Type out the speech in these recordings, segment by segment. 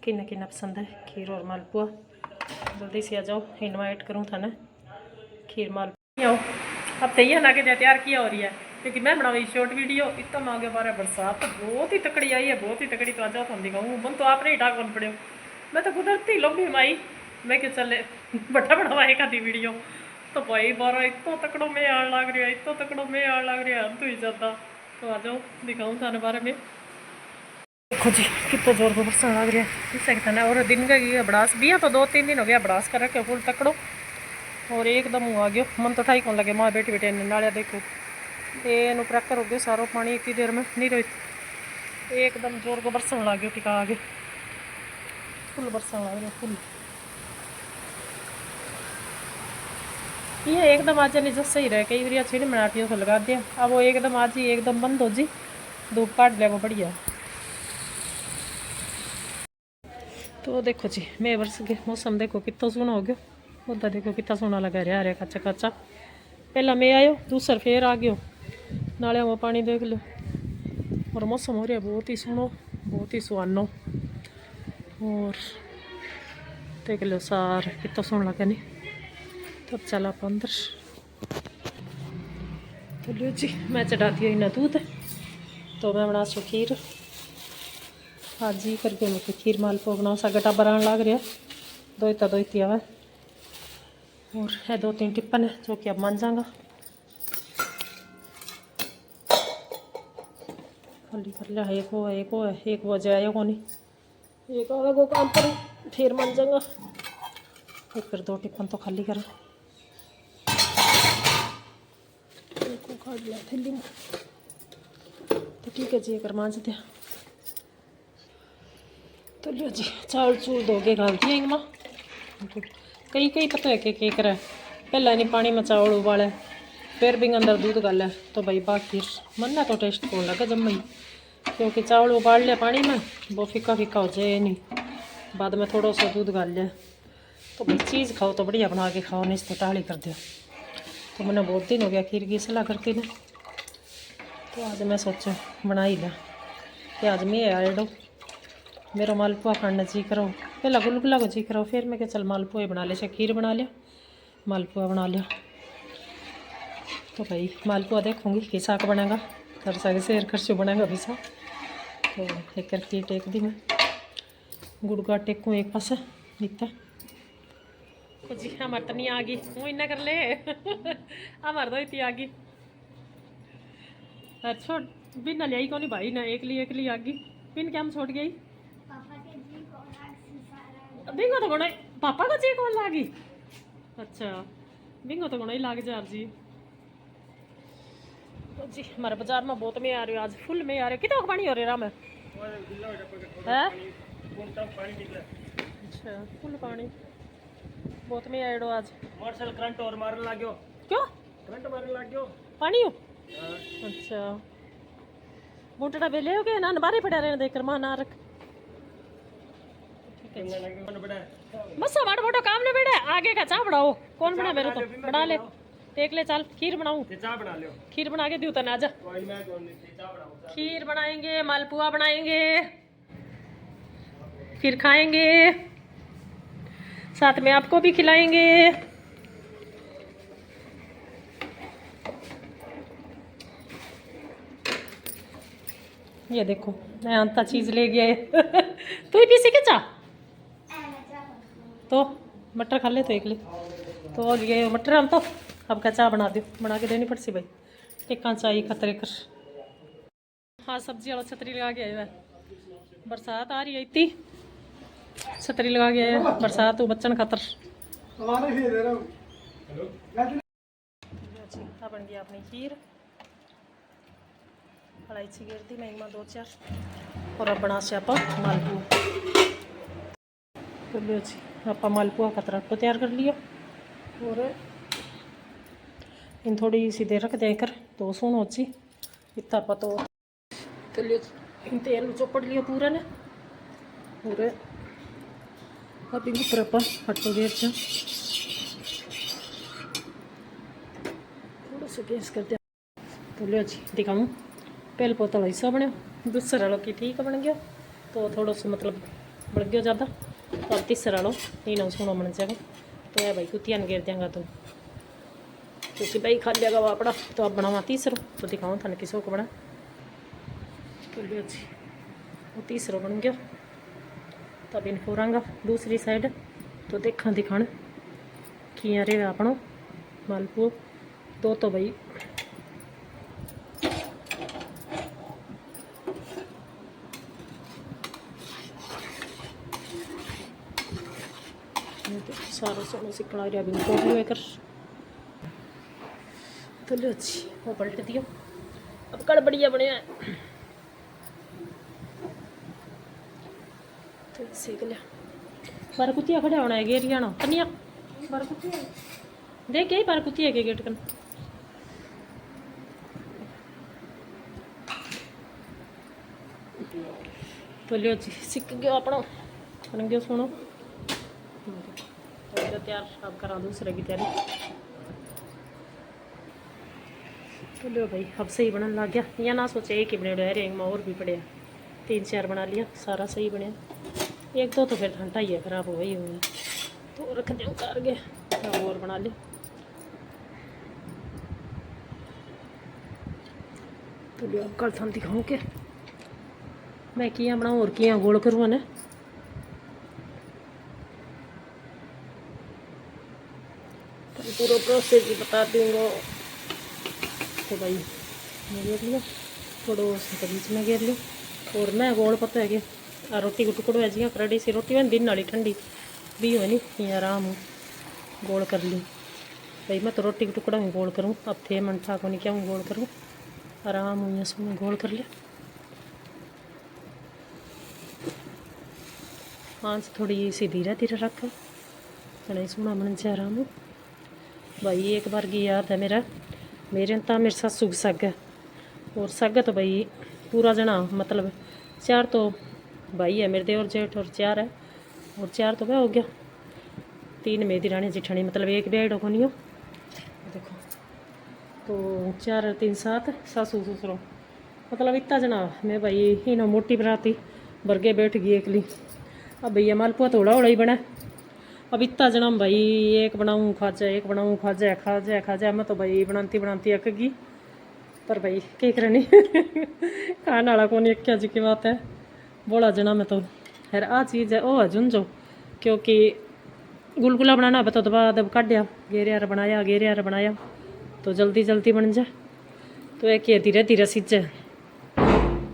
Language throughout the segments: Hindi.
किन्ना किन्ना पसंद है खीर और मालपुआ। जल्दी से आ जाओ, इनवाइट करूँ था ना खीर मालपुआ। आओ अब तैयार ला के तैयार किया हो रही है क्योंकि मैं बनाऊँगी शॉर्ट वीडियो। इतना मांगे बारे बरसात तो बहुत ही तकड़ी आई है, बहुत ही तकड़ी। तो आ जाओ हम दिखाऊँ बन तो आपने ही डाक बन पड़े हो। मैं तो कुदरती लंबी माई मैं क्यों चले बड़ा बनवाए का थी वीडियो। तो भाई बारा इतना तकड़ों में आड़ लग रहा है, इतना तकड़ों में आड़ लग रहा है, हम तो ही ज़्यादा। तो आ जाओ दिखाऊँ थाने बारे में। देखो जी कितना जोर को बरसा लग रहा है इससे कहना। और दिन का बड़ास भी है तो 2-3 दिन हो गया बड़ास कर रखे फुल तकड़ो। और एकदम मुँह आ गयो मन तो ठाई कौन लगे माँ बेटी बेटे नालिया देखो ये प्रकर हो गया सारो पानी इतनी देर में नहीं रही। एकदम जोर को बरसन लग गयो टिका आगे फुल बरसन लग रहा फुल। ये एकदम आज नहीं जो सही रहे कई बार छिड़ मनाटियों से लगा दिया। अब वो एकदम आज ही एकदम बंद हो जी धूप काट लिया वो बढ़िया। तो देखो जी मैं वर्ष के मौसम देखो कितना सोहना हो गया। उधर देखो कितना सोहना लगा रहा है कच्चा कच्चा। पहला मैं आयो दूसरा फिर आ गयो नाले में पानी देख लो। और मौसम हो रहा है बहुत ही सोहना बहुत ही सुहानो। और देख लो सार कितना सोहना लगा नहीं। तब चला आप अंदर। तो लो जी मैं चढ़ाती हुई ना दूध तो मैं बना सो खीर। हाँ जी करके मैं खीर मालपुआ बनाओ सा गटा बनाने लग रहा दोती आवे। और है 2-3 टिप्पन है जो कि अब मान जाऊंगा। खाली कर लिया एक वो है एक वो जाए को नहीं एक आवे को काम पर फिर मान जाऊंगा। एक फिर 2 टिप्पन तो खाली करा एक को काट लिया थैली में। तो ठीक है जी एक मान दिया। तो लो जी चावल चूल धोके घाल दिए माँ। कई कई पता है कि करे पहला नहीं पानी में चावल उबाले फिर भी अंदर दूध गाले तो भाई बाकी मन ना तो टेस्ट कौन लगे जम ही। क्योंकि चावल उबाल लिया पानी में वो फीका फीका हो जाए नहीं बाद में थोड़ा सा दूध गाल लिया। तो भाई चीज़ खाओ तो बढ़िया बना के खाओ नहीं तो टाली कर दिया। तो मैंने बहुत दिन हो गया खीर की सलाह करती ने। तो आज मैं सोचा बना ही लिया कि आज मैं आए डो मेरा मालपुआ खाने जी करो। पहला गुलगुला को जी करो फिर मैं क्या चल मालपुआ ही बना ले से खीर बना लिया मालपुआ बना लिया। तो भाई मालपुआ देखूँगी कि साग बनेगा कर साग शेर खर्चो बनेगा भी सा। तो एक करके टेक दी मैं गुड़ का टेकूँ एक पास इतना। तो जी हमारे तो नहीं आ गई वो इन्ना कर ले हमारे तो इतनी आ गई। छोड़ बिन लिया ही कौन भाई ना एकली आ गई बिन क्या हम छोड़ गई। बिंगो तो गुण पापा का जी कौन लागी। अच्छा बिंगो तो गुण ही लाग जा जी। तो जी हमारे बाजार में बहुत में आ रहे हो आज फुल में आ रहे हो कितना पानी हो रहा है अच्छा फुल पानी बहुत में आए आज मोटरसाइकिल करंट और मारने लाग्यो। क्यों करंट मारने लाग्यो पानी हो। अच्छा बूटड़ा बेले हो गए ना बारे पड़ा रहने देकर मां ना रख। बस हमारा मोटो काम नहीं बेटा आगे का चाह बढ़ाओ कौन बना मेरे तो बना ले देख ले चल खीर बनाऊं चाह बना लो खीर बना के दूँ तना आजा। खीर बनाएंगे मालपुआ बनाएंगे फिर खाएंगे साथ में आपको भी खिलाएंगे। ये देखो मैं अंता चीज ले गया है तू ही पीसी के चाह तो मटर खा ले तो एक ले तो ये मटर हम तो अब का चाह बना दो बना के देनी पड़ सी भाई टिक्का चाहिए खतरे कर। हाँ सब्जी वाला छतरी लगा के आया है बरसात आ रही है इतनी छतरी लगा के आया बरसात तो बच्चन खतर। बन गया अपनी खीर इलायची गिर दी मैं 2-4 और अब बना से आप मालपुआ। तो लो जी आप मालपुआ का तरह को तैयार कर लिया और इन थोड़ी सी देर रख देकर तो सुन हो जी इतना पतो। तो लियो इन तेल चोपड़ लिया पूरा ने पूरे अब इन ऊपर अपन हटो देर से थोड़ा सा गैस कर दिया। तो लियो जी दिखाऊँ पहले पोतला हिस्सा बने दूसरा लोग ठीक बन गया तो थोड़ा सा मतलब बढ़ गया ज़्यादा। तो अब तीसरा लो, तीनों सोना बन जाएगा। तो है भाई कुतियान गिर देंगा तुम, क्योंकि भाई खा लिया वापड़ा। तो अब बनावा तीसरो, तो दिखाऊँ थाने किसों को बना। तो लियो जी, वो तीसरा बन गया। तब इनको रंगा दूसरी साइड। तो देखा दिखाण किया रे अपनो मालपुओ। तो भाई सारा सोनो सिकड़ा रहा भी को भी कर। तो लो जी, वो पलट दियो। अब कड़ बढ़िया बने हैं। तो सेक लिया। बार कुतिया खड़े होना है गेरिया ना कनिया। बार कुतिया देख के बार कुतिया के गेट कन। तो लियो जी, सिक गयो अपना बन गयो सोनो। तो तैयार अब करा दूसरे की तैयारी। तो लो भाई अब सही बनने लग गया। या ना सोचे एक ही बने रहे में और भी पड़े, 3-4 बना लिया, सारा सही बने। एक दो तो फिर ठंडा ही है, खराब हो गई हुई। तो रख दे उतार गए और बना लिया। तो लियो अब कल थान दिखाऊँ के मैं किया बनाऊँ और किया गोल करूँ ना। पूरा प्रोसेस ही बता दूँगा। तो भाई मैं घेर लिया, थोड़ा उसके बीच में घेर लिया। और मैं गोल पता है कि रोटी को टुकड़ो है जी करड़ी सी रोटी में दिन वाली ठंडी भी हो नहीं आराम गोल कर ली। भाई मैं तो रोटी का टुकड़ा में गोल करूँ। अब थे मन था को नहीं क्या गोल करूँ, आराम हुई इसमें गोल कर लिया। आँच थोड़ी सी धीरे धीरे रखा, बड़े सोना बन जाए आराम। भाई एक बार की याद है मेरे मेरे सासू की सग है। और सग तो भाई पूरा जना मतलब 4 तो भाई है मेरे देवर जेठ और 4 है। और 4 तो वह हो गया, 3 मेरी रानी जिठानी मतलब एक बेड़ को नहीं हो। देखो तो 4 और 3 7 सासू ससुरो मतलब इतना जना मैं भाई ही ना मोटी बराती बरगे बैठ गई एकली। अब भैया मालपुआ थोड़ा थोड़ा ही बना। अब इतना जना भाई एक बनाऊँ खाजा, एक बनाऊँ खाजा खाजा खाजा। मैं तो भाई बनाती अक गई। पर भाई क्या करनी खाने वाला कौन एक क्या जी की बात है। बोला जना मैं तो खैर आ चीज़ है वो है झुंझो, क्योंकि गुलगुला बनाना बता तो बाद अब काटिया गेरे यार बनाया तो जल्दी जल्दी बन जाए। तो एक ये धीरे धीरे सीजे,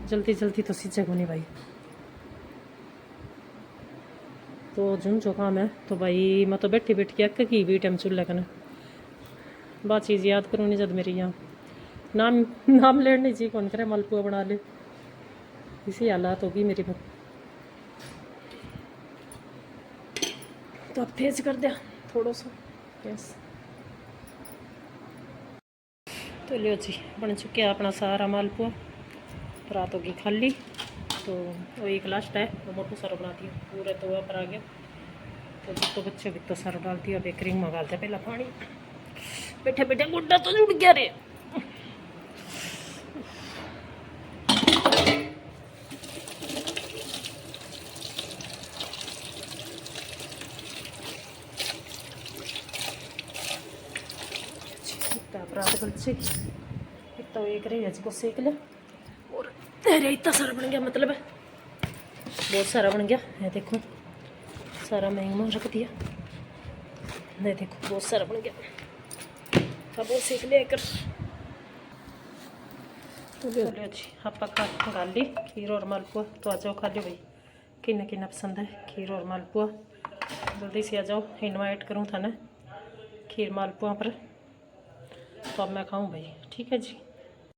जल्दी जल्दी तो सीजे को नहीं भाई। तो झुंझो काम है। तो भाई मैं तो बैठी के अक्क की भी टाइम चूल्हे कने बात चीज़ याद करूँ नहीं जब मेरी यहाँ नाम लेने जी कौन करे मालपुआ बना ले, इसी हालात होगी मेरी बात। तो अब तेज कर दिया थोड़ा सा यस। तो लियो जी बन चुके अपना सारा मालपुआ, रात होगी खाली। तो वो एक लास्ट है वो मोटू सारा बना दिया पूरे तो पर आ गया। तो जितो बच्चे भी तो सारा डाल दिया, बेकरी में डालते पहला पानी। बैठे बैठे गुड्डा तो जुड़ गया रे। रात बच्चे इतना एक रही को सेक लिया। और अरे इतना सारा बन गया मतलब बहुत सारा बन गया है। देखो सारा महंगा रख दिया, नहीं देखो बहुत सारा बन गया। अब वो सेक लिया कर। तो लियो जी आप खा ली खीर और मालपुआ। तो आ जाओ खा लो भाई, किन्ना किन्ना पसंद है खीर और मालपुआ। जल्दी से आ जाओ, इनवाइट करूँ था ना खीर मालपुआ पर। तो अब मैं खाऊं भाई, ठीक है जी।